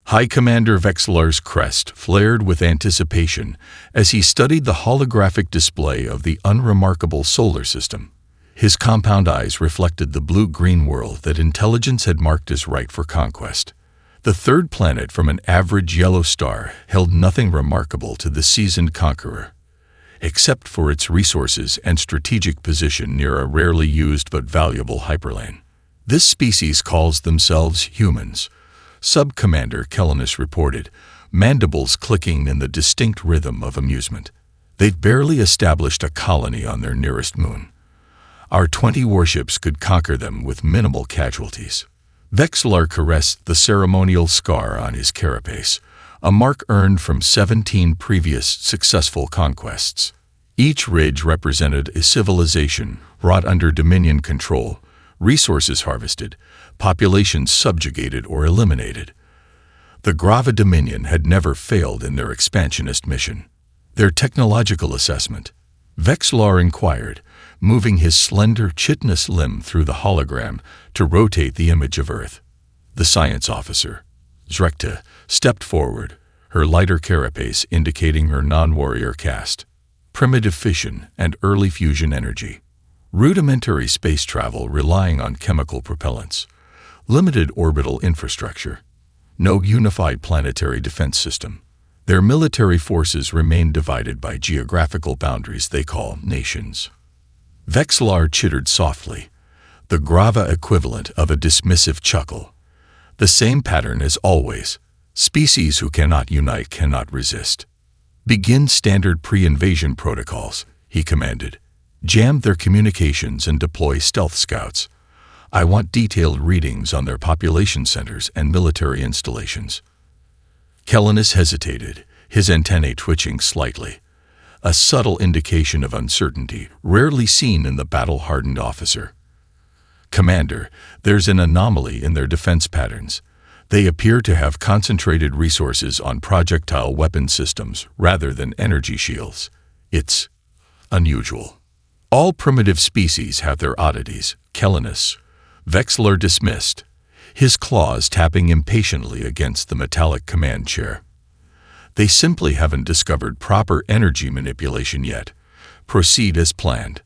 High Commander Vexillar's crest flared with anticipation as he studied the holographic display of the unremarkable solar system. His compound eyes reflected the blue-green world that intelligence had marked as ripe for conquest. The third planet from an average yellow star held nothing remarkable to the seasoned conqueror, except for its resources and strategic position near a rarely used but valuable hyperlane. This species calls themselves humans, Sub-Commander Kellinus reported, mandibles clicking in the distinct rhythm of amusement. They've barely established a colony on their nearest moon. Our 20 warships could conquer them with minimal casualties. Vexillar caressed the ceremonial scar on his carapace, a mark earned from 17 previous successful conquests. Each ridge represented a civilization brought under Dominion control, resources harvested, populations subjugated or eliminated. The Grava Dominion had never failed in their expansionist mission. Their technological assessment, Vexillar inquired, moving his slender, chitinous limb through the hologram to rotate the image of Earth. The science officer, Zrekta, stepped forward, her lighter carapace indicating her non-warrior caste. Primitive fission and early fusion energy. Rudimentary space travel relying on chemical propellants. Limited orbital infrastructure. No unified planetary defense system. Their military forces remain divided by geographical boundaries they call nations. Vexillar chittered softly, the Grava equivalent of a dismissive chuckle. The same pattern as always. Species who cannot unite cannot resist. Begin standard pre-invasion protocols, he commanded. Jam their communications and deploy stealth scouts. I want detailed readings on their population centers and military installations. Kellinus hesitated, his antennae twitching slightly, a subtle indication of uncertainty rarely seen in the battle-hardened officer. Commander, there's an anomaly in their defense patterns. They appear to have concentrated resources on projectile weapon systems rather than energy shields. It's unusual. All primitive species have their oddities, Kellinus. Vexillar dismissed, his claws tapping impatiently against the metallic command chair. They simply haven't discovered proper energy manipulation yet. Proceed as planned.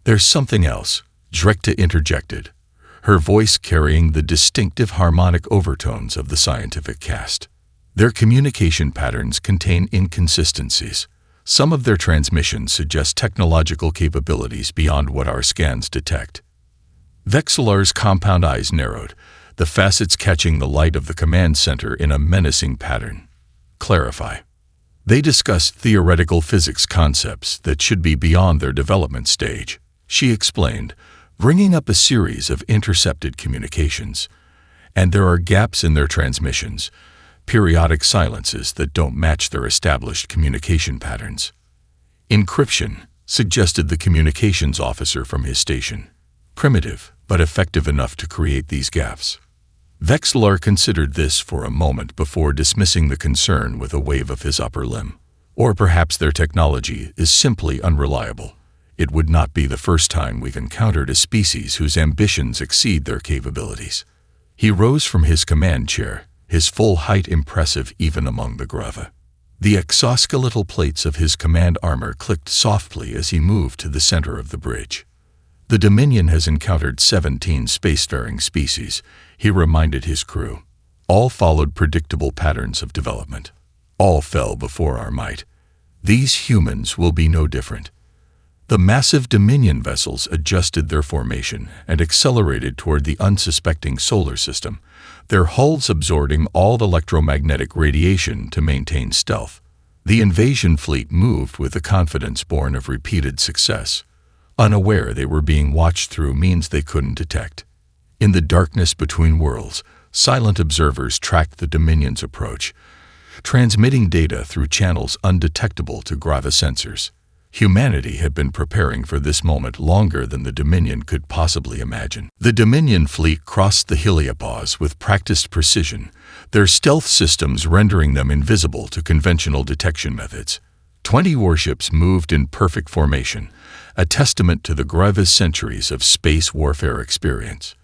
There's something else, Zrekta interjected, her voice carrying the distinctive harmonic overtones of the scientific caste. Their communication patterns contain inconsistencies. Some of their transmissions suggest technological capabilities beyond what our scans detect. Vexillar's compound eyes narrowed, the facets catching the light of the command center in a menacing pattern. Clarify. They discuss theoretical physics concepts that should be beyond their development stage, she explained, bringing up a series of intercepted communications. And there are gaps in their transmissions, periodic silences that don't match their established communication patterns. Encryption, suggested the communications officer from his station. Primitive, but effective enough to create these gaps. Vexillar considered this for a moment before dismissing the concern with a wave of his upper limb. Or perhaps their technology is simply unreliable. It would not be the first time we've encountered a species whose ambitions exceed their capabilities. He rose from his command chair, his full height impressive even among the Grava. The exoskeletal plates of his command armor clicked softly as he moved to the center of the bridge. The Dominion has encountered 17 spacefaring species, he reminded his crew. All followed predictable patterns of development. All fell before our might. These humans will be no different. The massive Dominion vessels adjusted their formation and accelerated toward the unsuspecting solar system, their hulls absorbing all electromagnetic radiation to maintain stealth. The invasion fleet moved with a confidence born of repeated success. Unaware they were being watched through means they couldn't detect. In the darkness between worlds, silent observers tracked the Dominion's approach, transmitting data through channels undetectable to Grava sensors. Humanity had been preparing for this moment longer than the Dominion could possibly imagine. The Dominion fleet crossed the heliopause with practiced precision, their stealth systems rendering them invisible to conventional detection methods. 20 warships moved in perfect formation, a testament to the Grava's centuries of space warfare experience.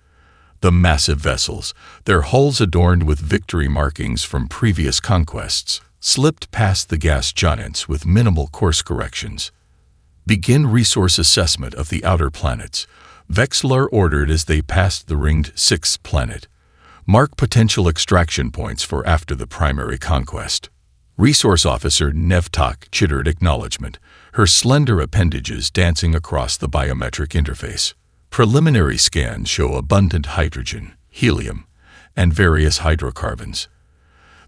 The massive vessels, their hulls adorned with victory markings from previous conquests, slipped past the gas giants with minimal course corrections. "Begin resource assessment of the outer planets," Vexlar ordered as they passed the ringed sixth planet. "Mark potential extraction points for after the primary conquest." Resource Officer Nevtok chittered acknowledgement, her slender appendages dancing across the biometric interface. Preliminary scans show abundant hydrogen, helium, and various hydrocarbons.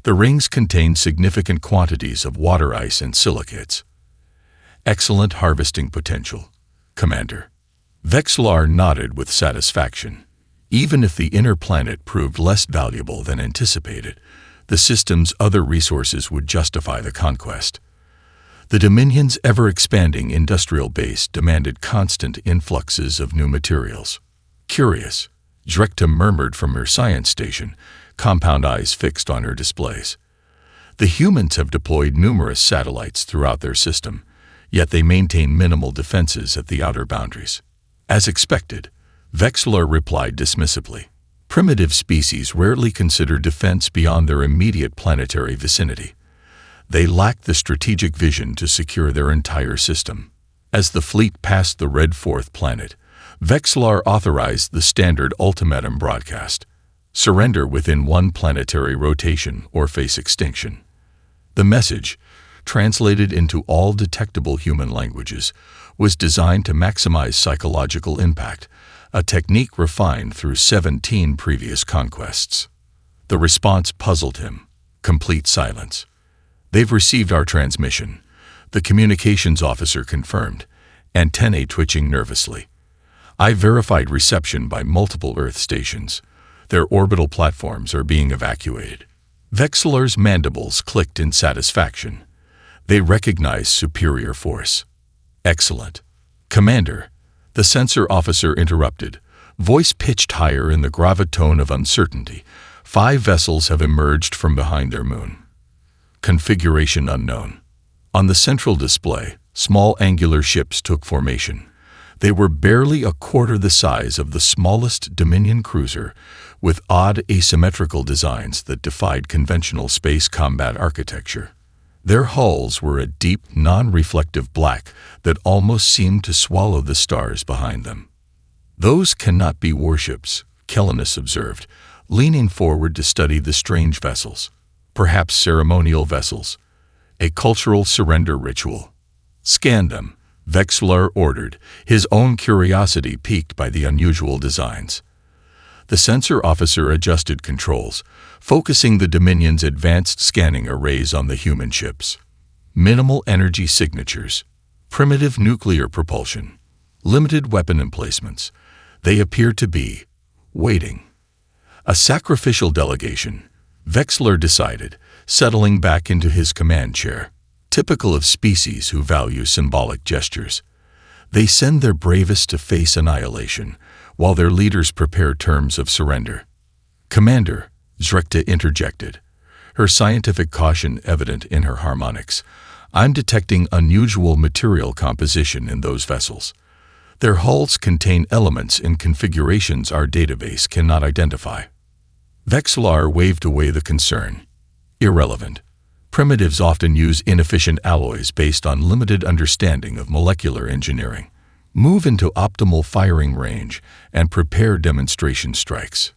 The rings contain significant quantities of water ice and silicates. "Excellent harvesting potential, Commander." Vexlar nodded with satisfaction. Even if the inner planet proved less valuable than anticipated, the system's other resources would justify the conquest. The Dominion's ever-expanding industrial base demanded constant influxes of new materials. "Curious," Drekta murmured from her science station, compound eyes fixed on her displays. "The humans have deployed numerous satellites throughout their system, yet they maintain minimal defenses at the outer boundaries." "As expected," Vexlar replied dismissively. "Primitive species rarely consider defense beyond their immediate planetary vicinity. They lack the strategic vision to secure their entire system." As the fleet passed the red fourth planet, Vexlar authorized the standard ultimatum broadcast: surrender within one planetary rotation or face extinction. The message, translated into all detectable human languages, was designed to maximize psychological impact, a technique refined through 17 previous conquests. The response puzzled him. Complete silence. "They've received our transmission," the communications officer confirmed, antennae twitching nervously. "I verified reception by multiple Earth stations. Their orbital platforms are being evacuated." Vexlar's mandibles clicked in satisfaction. They recognized superior force. "Excellent." "Commander," the sensor officer interrupted, voice pitched higher in the gravitone of uncertainty. "5 vessels have emerged from behind their moon. Configuration unknown." On the central display, small angular ships took formation. They were barely a quarter the size of the smallest Dominion cruiser, with odd asymmetrical designs that defied conventional space combat architecture. Their hulls were a deep, non-reflective black that almost seemed to swallow the stars behind them. "Those cannot be warships," Kellenus observed, leaning forward to study the strange vessels. "Perhaps ceremonial vessels. A cultural surrender ritual." "Scan them," Vexlar ordered, his own curiosity piqued by the unusual designs. The sensor officer adjusted controls, focusing the Dominion's advanced scanning arrays on the human ships. Minimal energy signatures, primitive nuclear propulsion, limited weapon emplacements. They appear to be waiting. A sacrificial delegation, Vexlar decided, settling back into his command chair. Typical of species who value symbolic gestures. They send their bravest to face annihilation, while their leaders prepare terms of surrender. "Commander," Drekta interjected, her scientific caution evident in her harmonics, "I'm detecting unusual material composition in those vessels. Their hulls contain elements in configurations our database cannot identify." Vexlar waved away the concern. "Irrelevant. Primitives often use inefficient alloys based on limited understanding of molecular engineering. Move into optimal firing range and prepare demonstration strikes."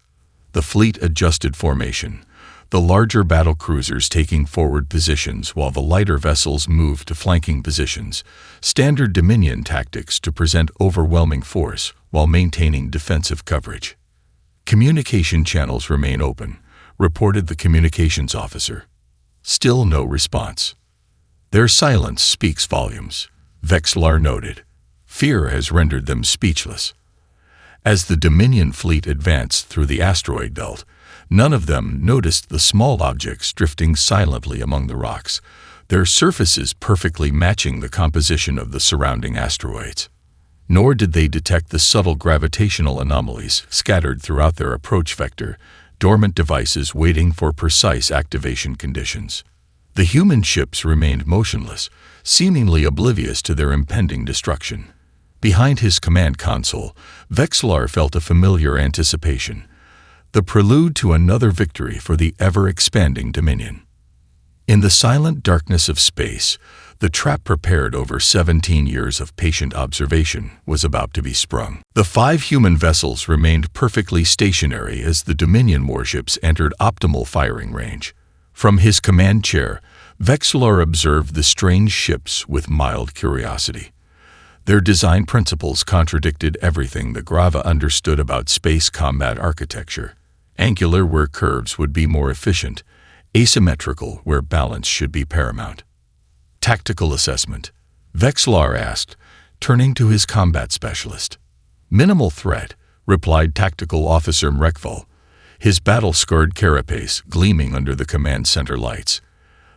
The fleet adjusted formation, the larger battle cruisers taking forward positions while the lighter vessels moved to flanking positions, standard Dominion tactics to present overwhelming force while maintaining defensive coverage. "Communication channels remain open," reported the communications officer. Still no response. "Their silence speaks volumes," Vexlar noted. Fear has rendered them speechless. As the Dominion fleet advanced through the asteroid belt, none of them noticed the small objects drifting silently among the rocks, their surfaces perfectly matching the composition of the surrounding asteroids. Nor did they detect the subtle gravitational anomalies scattered throughout their approach vector, dormant devices waiting for precise activation conditions. The human ships remained motionless, seemingly oblivious to their impending destruction. Behind his command console, Vexlar felt a familiar anticipation, the prelude to another victory for the ever-expanding Dominion. In the silent darkness of space, the trap prepared over 17 years of patient observation was about to be sprung. The 5 human vessels remained perfectly stationary as the Dominion warships entered optimal firing range. From his command chair, Vexillar observed the strange ships with mild curiosity. Their design principles contradicted everything the Grava understood about space combat architecture. Angular where curves would be more efficient, asymmetrical where balance should be paramount. Tactical assessment, Vexillar asked, turning to his combat specialist. Minimal threat, replied Tactical Officer Mrekval, his battle-scarred carapace gleaming under the command center lights.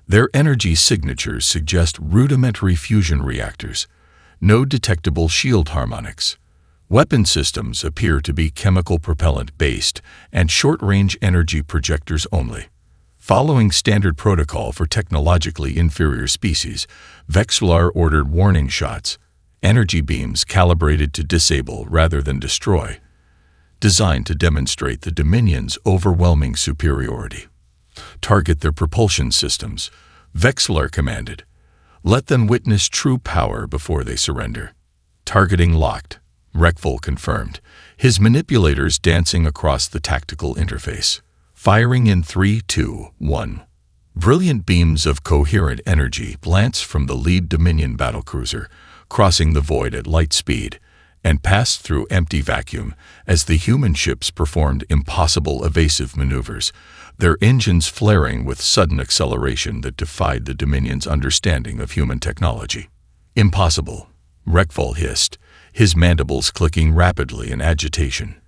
Their energy signatures suggest rudimentary fusion reactors, no detectable shield harmonics. Weapon systems appear to be chemical propellant-based and short-range energy projectors only. Following standard protocol for technologically inferior species, Vexillar ordered warning shots, energy beams calibrated to disable rather than destroy, designed to demonstrate the Dominion's overwhelming superiority. Target their propulsion systems, Vexillar commanded. Let them witness true power before they surrender. Targeting locked, Mrekval confirmed, his manipulators dancing across the tactical interface. Firing in 3, 2, 1. Brilliant beams of coherent energy lanced from the lead Dominion battlecruiser, crossing the void at light speed, and passed through empty vacuum as the human ships performed impossible evasive maneuvers, their engines flaring with sudden acceleration that defied the Dominion's understanding of human technology. Impossible, Mrekval hissed, his mandibles clicking rapidly in agitation.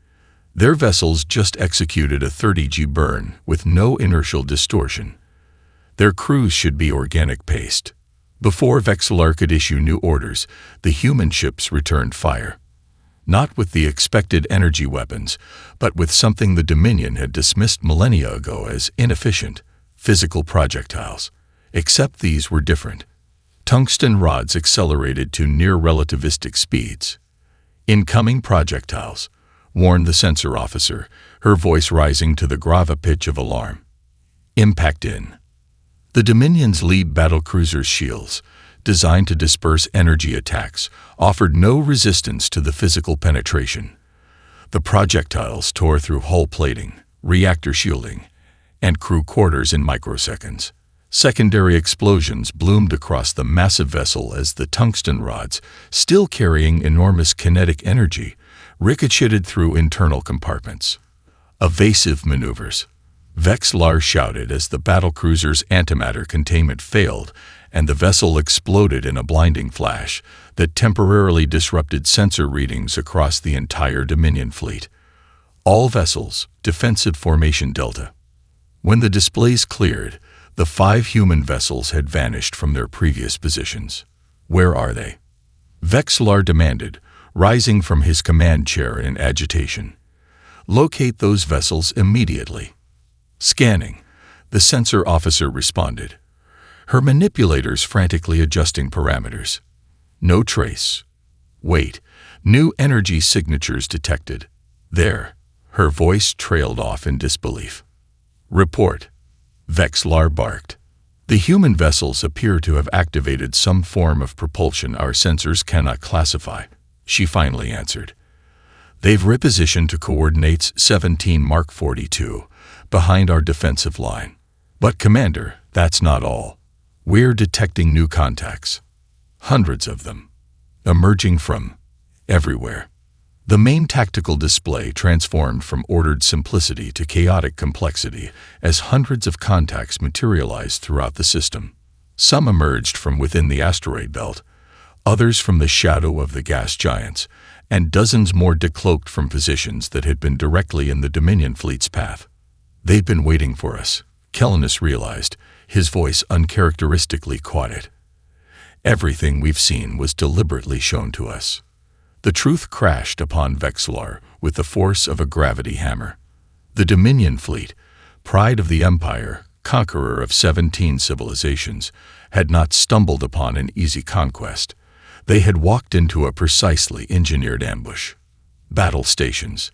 Their vessels just executed a 30G burn with no inertial distortion. Their crews should be organic-paced. Before Vexillar could issue new orders, the human ships returned fire. Not with the expected energy weapons, but with something the Dominion had dismissed millennia ago as inefficient, physical projectiles. Except these were different. Tungsten rods accelerated to near-relativistic speeds. Incoming projectiles, warned the sensor officer, her voice rising to the grave pitch of alarm. Impact in. The Dominion's lead battlecruiser's shields, designed to disperse energy attacks, offered no resistance to the physical penetration. The projectiles tore through hull plating, reactor shielding, and crew quarters in microseconds. Secondary explosions bloomed across the massive vessel as the tungsten rods, still carrying enormous kinetic energy, ricocheted through internal compartments. Evasive maneuvers, Vexillar shouted as the battlecruiser's antimatter containment failed and the vessel exploded in a blinding flash that temporarily disrupted sensor readings across the entire Dominion fleet. All vessels, defensive formation Delta. When the displays cleared, the 5 human vessels had vanished from their previous positions. Where are they? Vexillar demanded, rising from his command chair in agitation. Locate those vessels immediately. Scanning, the sensor officer responded, her manipulators frantically adjusting parameters. No trace. Wait, new energy signatures detected. There, her voice trailed off in disbelief. Report, Vexillar barked. The human vessels appear to have activated some form of propulsion our sensors cannot classify, she finally answered. They've repositioned to coordinates 17 Mark 42, behind our defensive line. But Commander, that's not all. We're detecting new contacts. Hundreds of them. Emerging from everywhere. The main tactical display transformed from ordered simplicity to chaotic complexity as hundreds of contacts materialized throughout the system. Some emerged from within the asteroid belt, others from the shadow of the gas giants, and dozens more decloaked from positions that had been directly in the Dominion fleet's path. They'd been waiting for us, Kellenus realized, his voice uncharacteristically quiet. Everything we've seen was deliberately shown to us. The truth crashed upon Vexillar with the force of a gravity hammer. The Dominion fleet, pride of the Empire, conqueror of 17 civilizations, had not stumbled upon an easy conquest. They had walked into a precisely engineered ambush. Battle stations,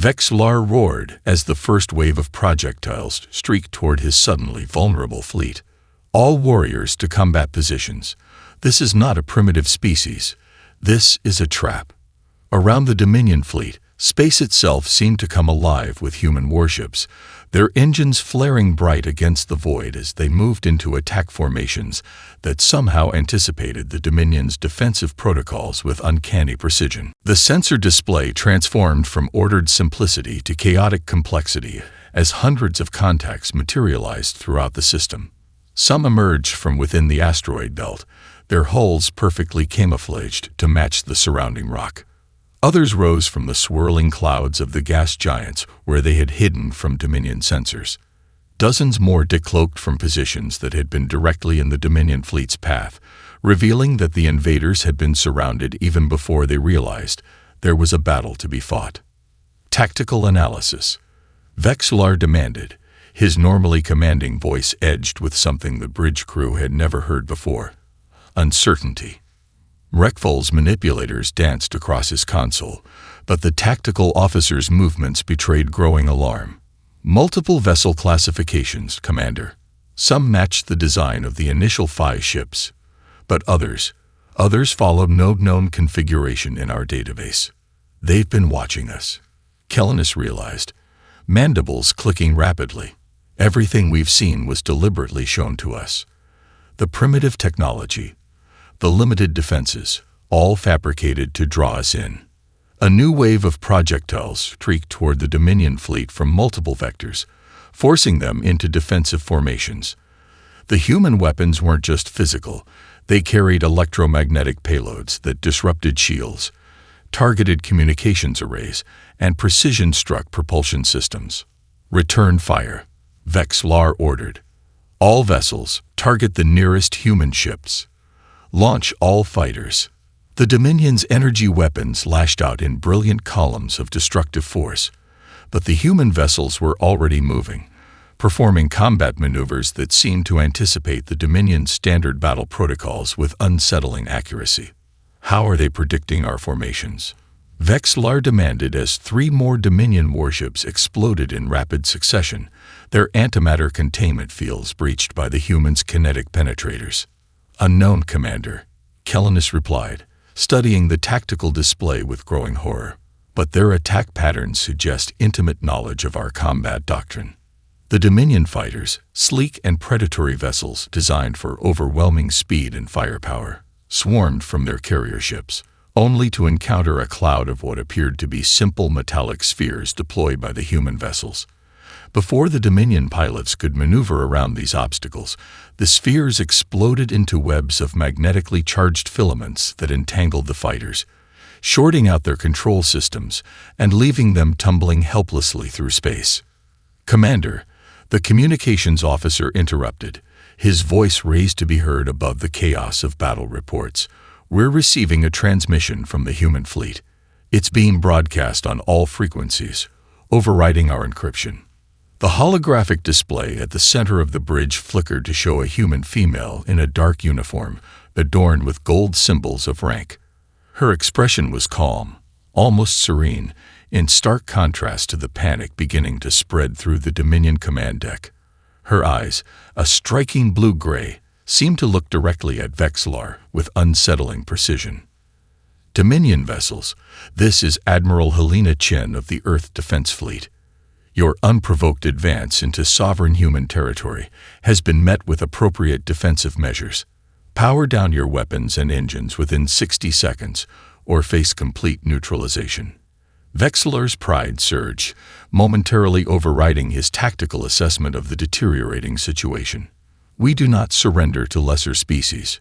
Vexlar roared as the first wave of projectiles streaked toward his suddenly vulnerable fleet. All warriors to combat positions. This is not a primitive species. This is a trap. Around the Dominion fleet, space itself seemed to come alive with human warships, their engines flaring bright against the void as they moved into attack formations that somehow anticipated the Dominion's defensive protocols with uncanny precision. The sensor display transformed from ordered simplicity to chaotic complexity as hundreds of contacts materialized throughout the system. Some emerged from within the asteroid belt, their hulls perfectly camouflaged to match the surrounding rock. Others rose from the swirling clouds of the gas giants where they had hidden from Dominion sensors. Dozens more decloaked from positions that had been directly in the Dominion fleet's path, revealing that the invaders had been surrounded even before they realized there was a battle to be fought. Tactical analysis. Vexlar demanded, his normally commanding voice edged with something the bridge crew had never heard before: uncertainty. Rekfol's manipulators danced across his console, but the tactical officer's movements betrayed growing alarm. Multiple vessel classifications, Commander. Some matched the design of the initial 5 ships, but others followed no known configuration in our database. They've been watching us. Kellenus realized, mandibles clicking rapidly. Everything we've seen was deliberately shown to us. The primitive technology, the limited defenses, all fabricated to draw us in. A new wave of projectiles streaked toward the Dominion fleet from multiple vectors, forcing them into defensive formations. The human weapons weren't just physical, they carried electromagnetic payloads that disrupted shields, targeted communications arrays, and precision-struck propulsion systems. Return fire, Vexlar ordered. All vessels, target the nearest human ships. Launch all fighters. The Dominion's energy weapons lashed out in brilliant columns of destructive force, but the human vessels were already moving, performing combat maneuvers that seemed to anticipate the Dominion's standard battle protocols with unsettling accuracy. How are they predicting our formations? Vexlar demanded as 3 more Dominion warships exploded in rapid succession, their antimatter containment fields breached by the humans' kinetic penetrators. Unknown, Commander, Kellenus replied, studying the tactical display with growing horror. But their attack patterns suggest intimate knowledge of our combat doctrine. The Dominion fighters, sleek and predatory vessels designed for overwhelming speed and firepower, swarmed from their carrier ships, only to encounter a cloud of what appeared to be simple metallic spheres deployed by the human vessels. Before the Dominion pilots could maneuver around these obstacles, the spheres exploded into webs of magnetically charged filaments that entangled the fighters, shorting out their control systems and leaving them tumbling helplessly through space. Commander, the communications officer interrupted, his voice raised to be heard above the chaos of battle reports. We're receiving a transmission from the human fleet. It's being broadcast on all frequencies, overriding our encryption. The holographic display at the center of the bridge flickered to show a human female in a dark uniform, adorned with gold symbols of rank. Her expression was calm, almost serene, in stark contrast to the panic beginning to spread through the Dominion command deck. Her eyes, a striking blue-gray, seemed to look directly at Vexlar with unsettling precision. Dominion vessels, this is Admiral Helena Chen of the Earth Defense Fleet. Your unprovoked advance into sovereign human territory has been met with appropriate defensive measures. Power down your weapons and engines within 60 seconds, or face complete neutralization. Vexlar's pride surged, momentarily overriding his tactical assessment of the deteriorating situation. We do not surrender to lesser species.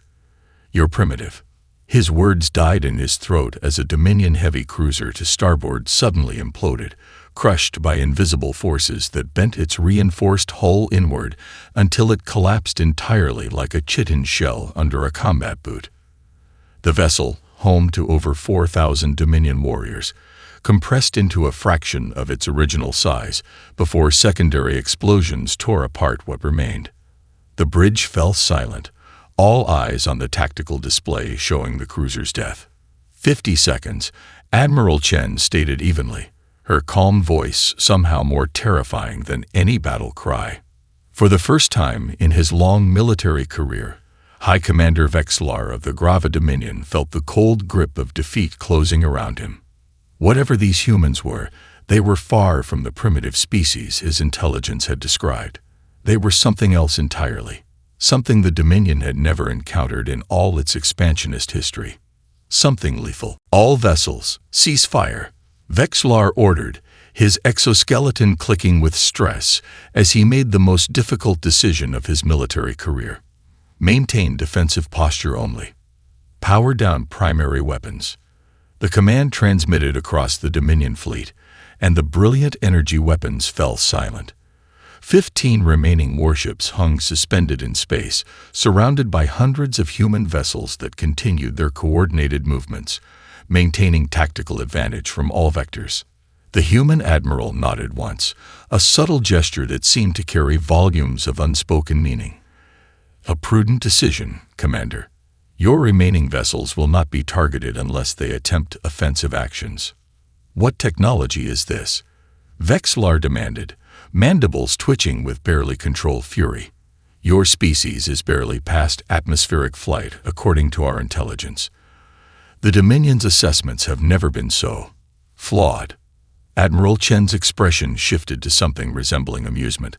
You're primitive. His words died in his throat as a Dominion heavy cruiser to starboard suddenly imploded, crushed by invisible forces that bent its reinforced hull inward until it collapsed entirely like a chitin shell under a combat boot. The vessel, home to over 4,000 Dominion warriors, compressed into a fraction of its original size before secondary explosions tore apart what remained. The bridge fell silent, all eyes on the tactical display showing the cruiser's death. 50 seconds, Admiral Chen stated evenly, her calm voice somehow more terrifying than any battle cry. For the first time in his long military career, High Commander Vexlar of the Grava Dominion felt the cold grip of defeat closing around him. Whatever these humans were, they were far from the primitive species his intelligence had described. They were something else entirely, something the Dominion had never encountered in all its expansionist history. Something lethal. All vessels, cease fire, Vexlar ordered, his exoskeleton clicking with stress as he made the most difficult decision of his military career. Maintain defensive posture only. Power down primary weapons. The command transmitted across the Dominion fleet, and the brilliant energy weapons fell silent. 15 remaining warships hung suspended in space, surrounded by hundreds of human vessels that continued their coordinated movements, maintaining tactical advantage from all vectors. The human admiral nodded once, a subtle gesture that seemed to carry volumes of unspoken meaning. A prudent decision, Commander. Your remaining vessels will not be targeted unless they attempt offensive actions. What technology is this? Vexlar demanded, mandibles twitching with barely controlled fury. Your species is barely past atmospheric flight, according to our intelligence. The Dominion's assessments have never been so flawed. Admiral Chen's expression shifted to something resembling amusement,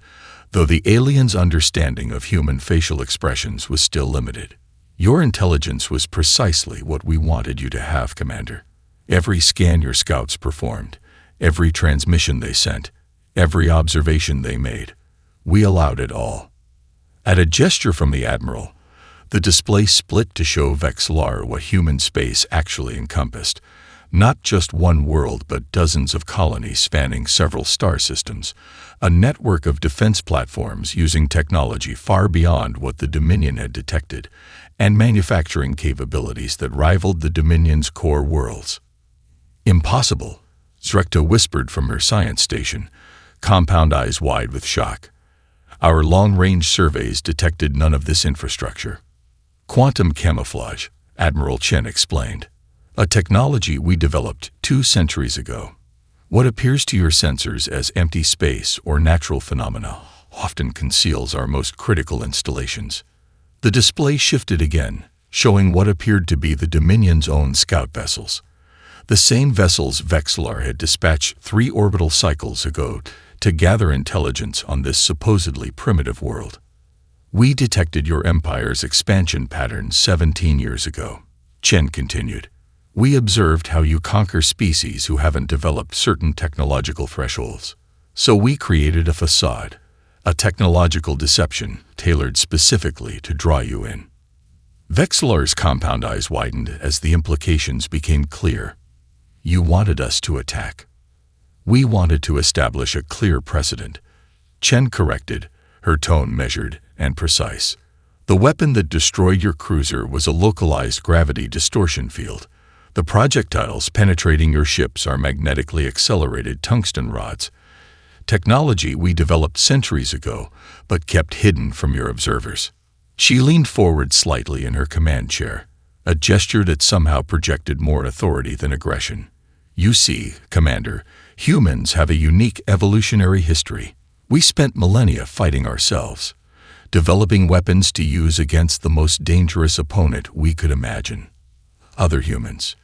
though the alien's understanding of human facial expressions was still limited. Your intelligence was precisely what we wanted you to have, Commander. Every scan your scouts performed, every transmission they sent, every observation they made, we allowed it all. At a gesture from the Admiral, the display split to show Vexlar what human space actually encompassed. Not just one world, but dozens of colonies spanning several star systems, a network of defense platforms using technology far beyond what the Dominion had detected, and manufacturing capabilities that rivaled the Dominion's core worlds. Impossible, Zrekta whispered from her science station, compound eyes wide with shock. Our long-range surveys detected none of this infrastructure. Quantum camouflage, Admiral Chen explained. A technology we developed 2 centuries ago. What appears to your sensors as empty space or natural phenomena often conceals our most critical installations. The display shifted again, showing what appeared to be the Dominion's own scout vessels. The same vessels Vexlar had dispatched 3 orbital cycles ago to gather intelligence on this supposedly primitive world. We detected your empire's expansion pattern 17 years ago, Chen continued. We observed how you conquer species who haven't developed certain technological thresholds. So we created a facade, a technological deception tailored specifically to draw you in. Vexlar's compound eyes widened as the implications became clear. You wanted us to attack. We wanted to establish a clear precedent, Chen corrected, her tone measured and precise. The weapon that destroyed your cruiser was a localized gravity distortion field. The projectiles penetrating your ships are magnetically accelerated tungsten rods, technology we developed centuries ago but kept hidden from your observers. She leaned forward slightly in her command chair, a gesture that somehow projected more authority than aggression. You see, Commander, humans have a unique evolutionary history. We spent millennia fighting ourselves, developing weapons to use against the most dangerous opponent we could imagine. Other humans.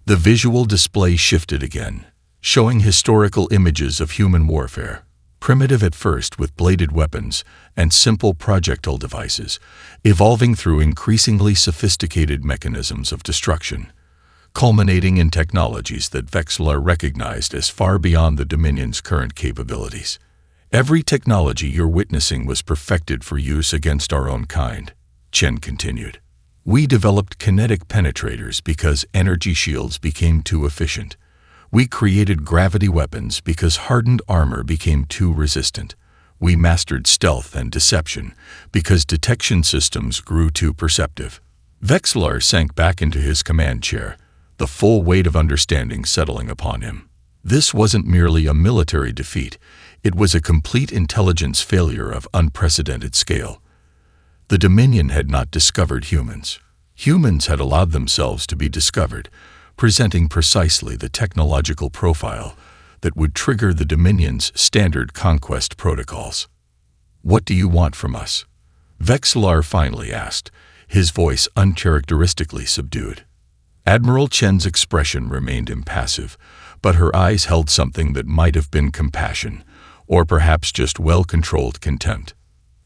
The visual display shifted again, showing historical images of human warfare, primitive at first with bladed weapons and simple projectile devices, evolving through increasingly sophisticated mechanisms of destruction, culminating in technologies that Vexlar recognized as far beyond the Dominion's current capabilities. Every technology you're witnessing was perfected for use against our own kind, Chen continued. We developed kinetic penetrators because energy shields became too efficient. We created gravity weapons because hardened armor became too resistant. We mastered stealth and deception because detection systems grew too perceptive. Vexlar sank back into his command chair, the full weight of understanding settling upon him. This wasn't merely a military defeat, it was a complete intelligence failure of unprecedented scale. The Dominion had not discovered humans. Humans had allowed themselves to be discovered, presenting precisely the technological profile that would trigger the Dominion's standard conquest protocols. "What do you want from us?" Vexillar finally asked, his voice uncharacteristically subdued. Admiral Chen's expression remained impassive, but her eyes held something that might have been compassion, or perhaps just well-controlled contempt.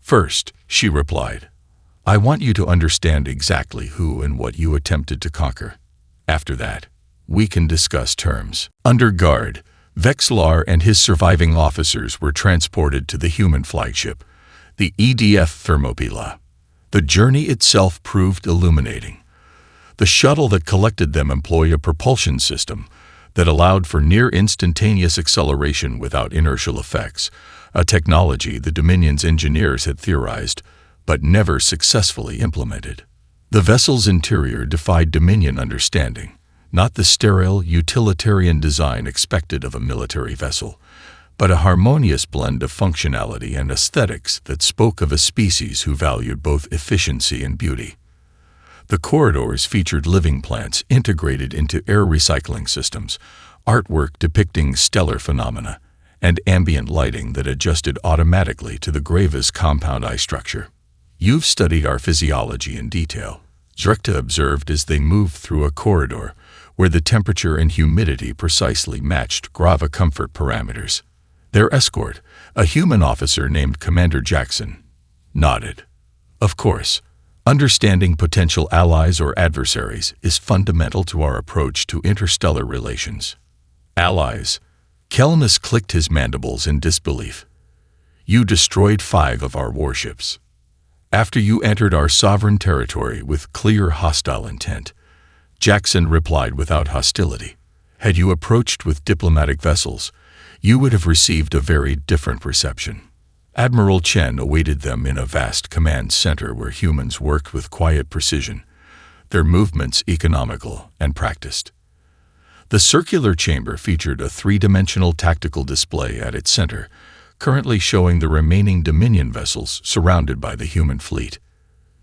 "First," she replied, "I want you to understand exactly who and what you attempted to conquer. After that, we can discuss terms." Under guard, Vexillar and his surviving officers were transported to the human flagship, the EDF Thermopylae. The journey itself proved illuminating. The shuttle that collected them employed a propulsion system that allowed for near-instantaneous acceleration without inertial effects, a technology the Dominion's engineers had theorized but never successfully implemented. The vessel's interior defied Dominion understanding, not the sterile, utilitarian design expected of a military vessel, but a harmonious blend of functionality and aesthetics that spoke of a species who valued both efficiency and beauty. The corridors featured living plants integrated into air recycling systems, artwork depicting stellar phenomena, and ambient lighting that adjusted automatically to the Gravis compound eye structure. "You've studied our physiology in detail," Zrekta observed as they moved through a corridor where the temperature and humidity precisely matched Grava comfort parameters. Their escort, a human officer named Commander Jackson, nodded. "Of course, understanding potential allies or adversaries is fundamental to our approach to interstellar relations." "Allies?" Kelnus clicked his mandibles in disbelief. "You destroyed 5 of our warships. After you entered our sovereign territory with clear hostile intent," Jackson replied without hostility. "Had you approached with diplomatic vessels, you would have received a very different reception." Admiral Chen awaited them in a vast command center where humans worked with quiet precision, their movements economical and practiced. The circular chamber featured a 3-dimensional tactical display at its center, currently showing the remaining Dominion vessels surrounded by the human fleet.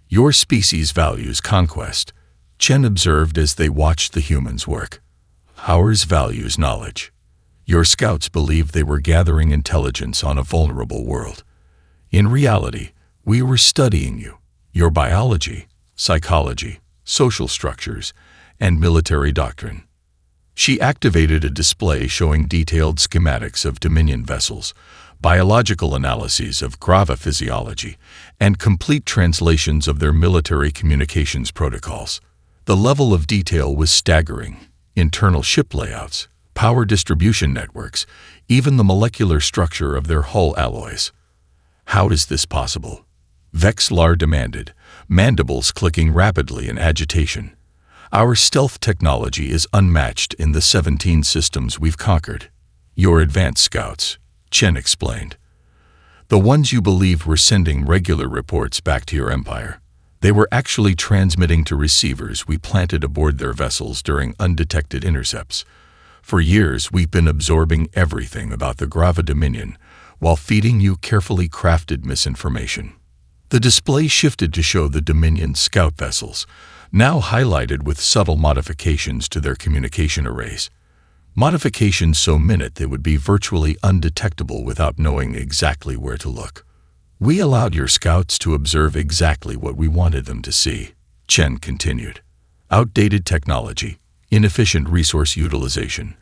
"Your species values conquest," Chen observed as they watched the humans work. "Ours values knowledge. Your scouts believed they were gathering intelligence on a vulnerable world. In reality, we were studying you, your biology, psychology, social structures, and military doctrine." She activated a display showing detailed schematics of Dominion vessels, biological analyses of Grava physiology, and complete translations of their military communications protocols. The level of detail was staggering. Internal ship layouts, power distribution networks, even the molecular structure of their hull alloys. "How is this possible?" Vexillar demanded, mandibles clicking rapidly in agitation. "Our stealth technology is unmatched in the 17 systems we've conquered." "Your advanced scouts," Chen explained. "The ones you believed were sending regular reports back to your empire. They were actually transmitting to receivers we planted aboard their vessels during undetected intercepts. For years, we've been absorbing everything about the Grava Dominion while feeding you carefully crafted misinformation." The display shifted to show the Dominion scout vessels, now highlighted with subtle modifications to their communication arrays. Modifications so minute they would be virtually undetectable without knowing exactly where to look. "We allowed your scouts to observe exactly what we wanted them to see," Chen continued. "Outdated technology, inefficient resource utilization,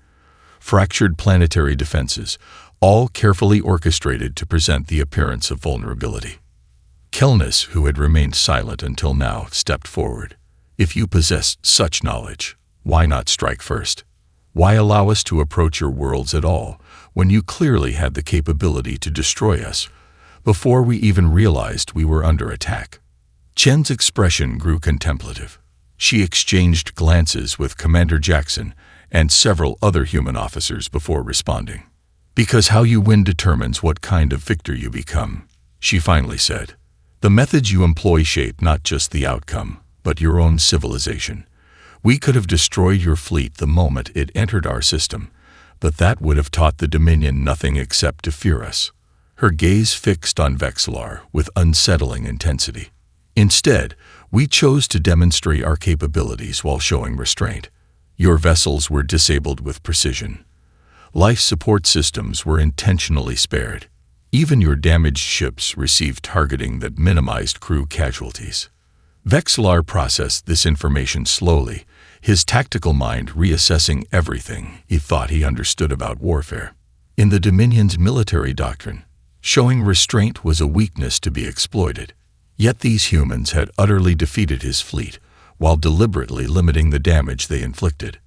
fractured planetary defenses, all carefully orchestrated to present the appearance of vulnerability." Kelnus, who had remained silent until now, stepped forward. "If you possessed such knowledge, why not strike first? Why allow us to approach your worlds at all when you clearly had the capability to destroy us before we even realized we were under attack?" Chen's expression grew contemplative. She exchanged glances with Commander Jackson and several other human officers before responding. "Because how you win determines what kind of victor you become," she finally said. "The methods you employ shape not just the outcome, but your own civilization. We could have destroyed your fleet the moment it entered our system, but that would have taught the Dominion nothing except to fear us." Her gaze fixed on Vexillar with unsettling intensity. "Instead, we chose to demonstrate our capabilities while showing restraint. Your vessels were disabled with precision. Life support systems were intentionally spared. Even your damaged ships received targeting that minimized crew casualties. Vexillar processed this information slowly, his tactical mind reassessing everything he thought he understood about warfare. In the Dominion's military doctrine, showing restraint was a weakness to be exploited. Yet these humans had utterly defeated his fleet, while deliberately limiting the damage they inflicted.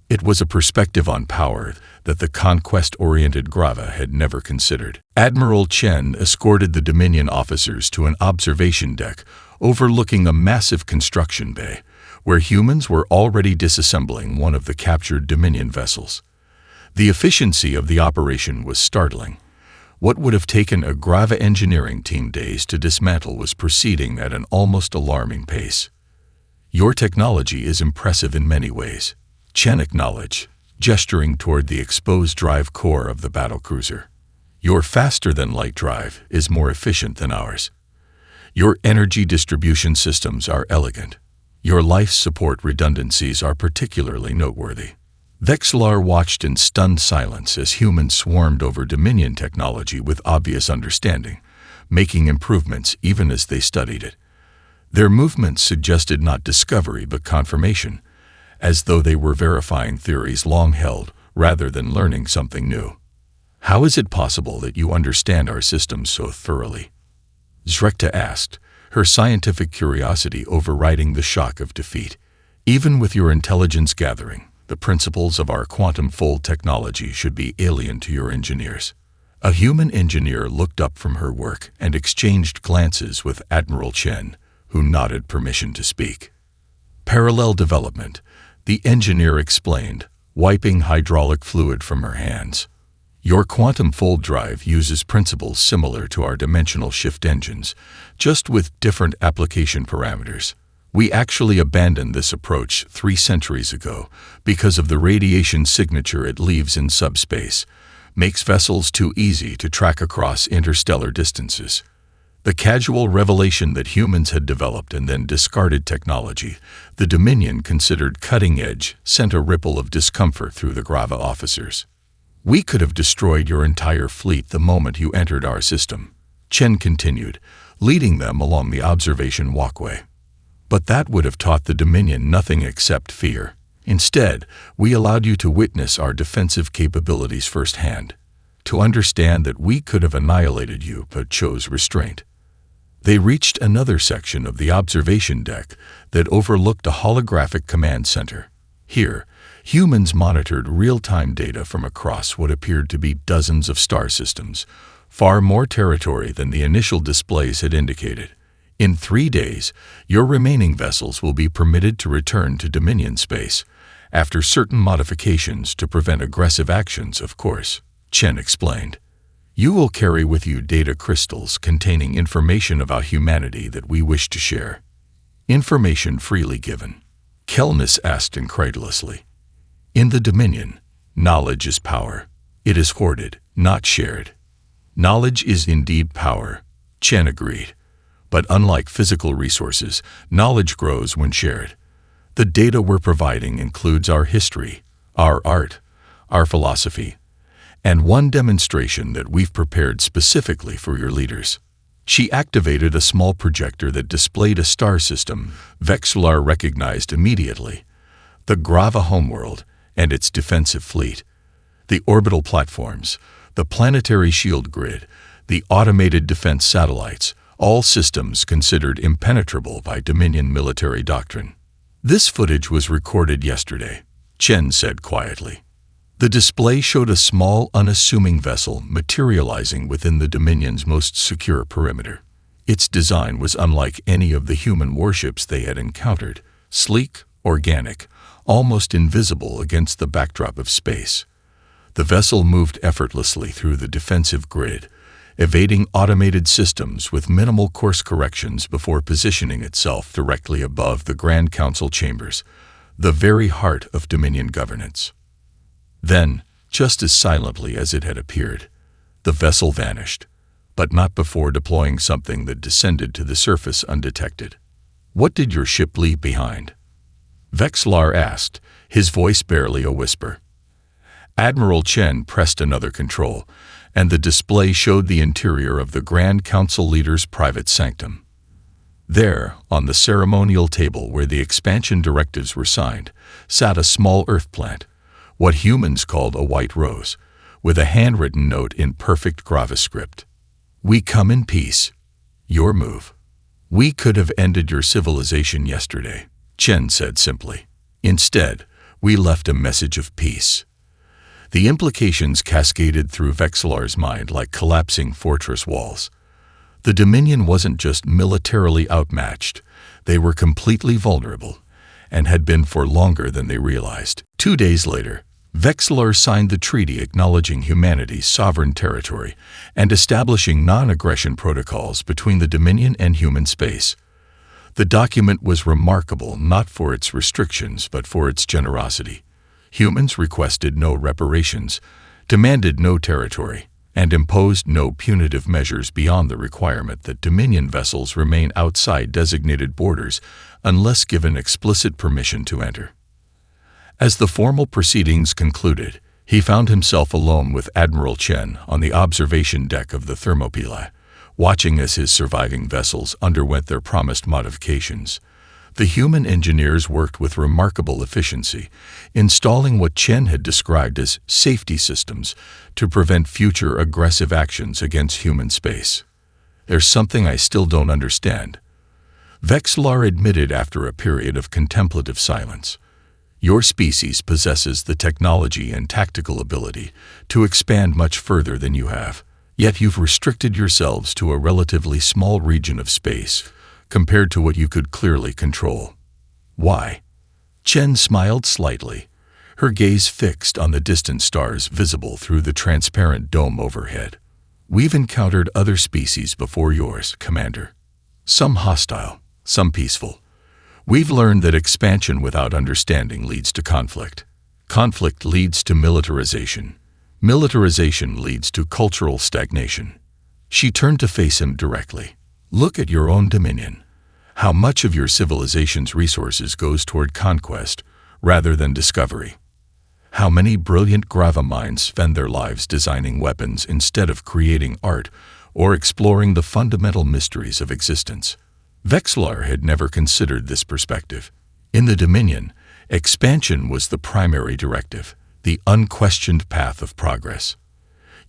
It was a perspective on power that the conquest-oriented Grava had never considered. Admiral Chen escorted the Dominion officers to an observation deck overlooking a massive construction bay, where humans were already disassembling one of the captured Dominion vessels. The efficiency of the operation was startling. What would have taken a Grava engineering team days to dismantle was proceeding at an almost alarming pace. Your technology is impressive in many ways, Chen acknowledged, gesturing toward the exposed drive core of the battlecruiser. Your faster-than-light drive is more efficient than ours. Your energy distribution systems are elegant. Your life support redundancies are particularly noteworthy. Vexillar watched in stunned silence as humans swarmed over Dominion technology with obvious understanding, making improvements even as they studied it. Their movements suggested not discovery but confirmation, as though they were verifying theories long held rather than learning something new. How is it possible that you understand our systems so thoroughly? Zrekta asked, her scientific curiosity overriding the shock of defeat. Even with your intelligence gathering, the principles of our quantum-fold technology should be alien to your engineers. A human engineer looked up from her work and exchanged glances with Admiral Chen, who nodded permission to speak. Parallel development, the engineer explained, wiping hydraulic fluid from her hands. Your quantum fold drive uses principles similar to our dimensional shift engines, just with different application parameters. We actually abandoned this approach 3 centuries ago because of the radiation signature it leaves in subspace, makes vessels too easy to track across interstellar distances. The casual revelation that humans had developed and then discarded technology the Dominion considered cutting-edge sent a ripple of discomfort through the Grava officers. We could have destroyed your entire fleet the moment you entered our system, Chen continued, leading them along the observation walkway. But that would have taught the Dominion nothing except fear. Instead, we allowed you to witness our defensive capabilities firsthand, to understand that we could have annihilated you but chose restraint. They reached another section of the observation deck that overlooked a holographic command center. Here, humans monitored real-time data from across what appeared to be dozens of star systems, far more territory than the initial displays had indicated. In 3 days, your remaining vessels will be permitted to return to Dominion space, after certain modifications to prevent aggressive actions, of course, Chen explained. You will carry with you data crystals containing information about humanity that we wish to share. Information freely given. Kelnis asked incredulously. In the Dominion, knowledge is power. It is hoarded, not shared. Knowledge is indeed power, Chen agreed. But unlike physical resources, knowledge grows when shared. The data we're providing includes our history, our art, our philosophy, and one demonstration that we've prepared specifically for your leaders. She activated a small projector that displayed a star system Vexillar recognized immediately, the Grava homeworld and its defensive fleet, the orbital platforms, the planetary shield grid, the automated defense satellites, all systems considered impenetrable by Dominion military doctrine. This footage was recorded yesterday, Chen said quietly. The display showed a small, unassuming vessel materializing within the Dominion's most secure perimeter. Its design was unlike any of the human warships they had encountered, sleek, organic, almost invisible against the backdrop of space. The vessel moved effortlessly through the defensive grid, evading automated systems with minimal course corrections before positioning itself directly above the Grand Council chambers, the very heart of Dominion governance. Then, just as silently as it had appeared, the vessel vanished, but not before deploying something that descended to the surface undetected. What did your ship leave behind? Vexillar asked, his voice barely a whisper. Admiral Chen pressed another control, and the display showed the interior of the Grand Council leader's private sanctum. There, on the ceremonial table where the expansion directives were signed, sat a small earth plant, what humans called a white rose, with a handwritten note in perfect gravascript. "We come in peace. Your move. We could have ended your civilization yesterday," Chen said simply. "Instead, we left a message of peace." The implications cascaded through Vexillar's mind like collapsing fortress walls. The Dominion wasn't just militarily outmatched, they were completely vulnerable, and had been for longer than they realized. 2 days later, Vexillar signed the treaty acknowledging humanity's sovereign territory and establishing non-aggression protocols between the Dominion and human space. The document was remarkable not for its restrictions but for its generosity. Humans requested no reparations, demanded no territory, and imposed no punitive measures beyond the requirement that Dominion vessels remain outside designated borders unless given explicit permission to enter. As the formal proceedings concluded, he found himself alone with Admiral Chen on the observation deck of the Thermopylae, watching as his surviving vessels underwent their promised modifications. The human engineers worked with remarkable efficiency, installing what Chen had described as safety systems to prevent future aggressive actions against human space. "There's something I still don't understand," Vexillar admitted after a period of contemplative silence. "Your species possesses the technology and tactical ability to expand much further than you have, yet you've restricted yourselves to a relatively small region of space compared to what you could clearly control. Why?" Chen smiled slightly, her gaze fixed on the distant stars visible through the transparent dome overhead. "We've encountered other species before yours, Commander. Some hostile, some peaceful. We've learned that expansion without understanding leads to conflict. Conflict leads to militarization. Militarization leads to cultural stagnation." She turned to face him directly. "Look at your own Dominion. How much of your civilization's resources goes toward conquest rather than discovery? How many brilliant graviminds spend their lives designing weapons instead of creating art or exploring the fundamental mysteries of existence?" Vexillar had never considered this perspective. In the Dominion, expansion was the primary directive, the unquestioned path of progress.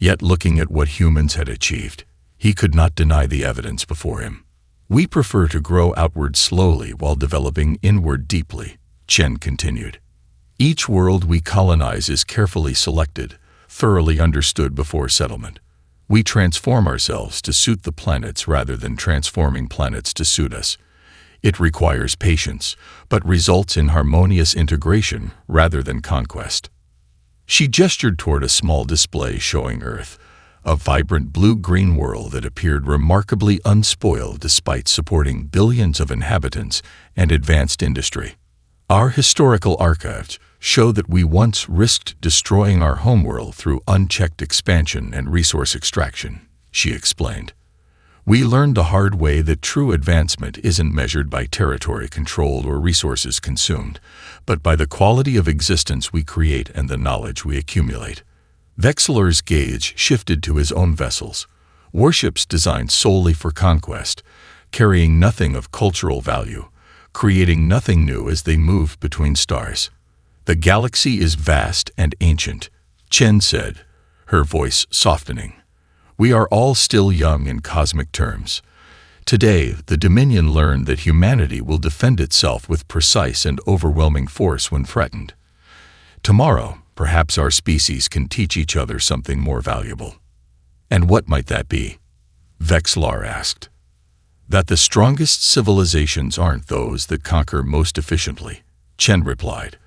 Yet looking at what humans had achieved, he could not deny the evidence before him. "We prefer to grow outward slowly while developing inward deeply," Chen continued. "Each world we colonize is carefully selected, thoroughly understood before settlement. We transform ourselves to suit the planets rather than transforming planets to suit us. It requires patience, but results in harmonious integration rather than conquest." She gestured toward a small display showing Earth, a vibrant blue-green world that appeared remarkably unspoiled despite supporting billions of inhabitants and advanced industry. "Our historical archives show that we once risked destroying our homeworld through unchecked expansion and resource extraction," she explained. "We learned the hard way that true advancement isn't measured by territory controlled or resources consumed, but by the quality of existence we create and the knowledge we accumulate." Vexillar's gaze shifted to his own vessels, warships designed solely for conquest, carrying nothing of cultural value, creating nothing new as they moved between stars. "The galaxy is vast and ancient," Chen said, her voice softening. "We are all still young in cosmic terms. Today, the Dominion learned that humanity will defend itself with precise and overwhelming force when threatened. Tomorrow, perhaps our species can teach each other something more valuable." "And what might that be?" Vexillar asked. "That the strongest civilizations aren't those that conquer most efficiently," Chen replied,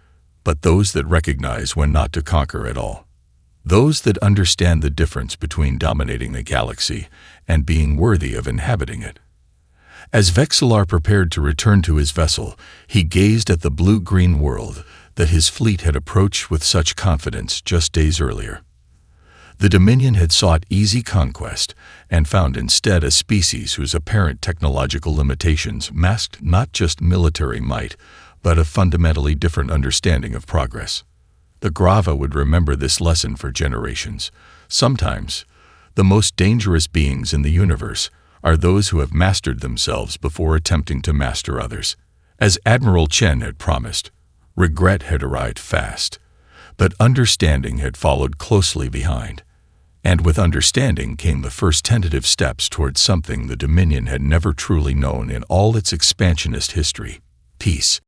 "but those that recognize when not to conquer at all. Those that understand the difference between dominating the galaxy and being worthy of inhabiting it." As Vexillar prepared to return to his vessel, he gazed at the blue-green world that his fleet had approached with such confidence just days earlier. The Dominion had sought easy conquest and found instead a species whose apparent technological limitations masked not just military might, but a fundamentally different understanding of progress. The Grava would remember this lesson for generations. Sometimes, the most dangerous beings in the universe are those who have mastered themselves before attempting to master others. As Admiral Chen had promised, regret had arrived fast, but understanding had followed closely behind. And with understanding came the first tentative steps towards something the Dominion had never truly known in all its expansionist history: peace.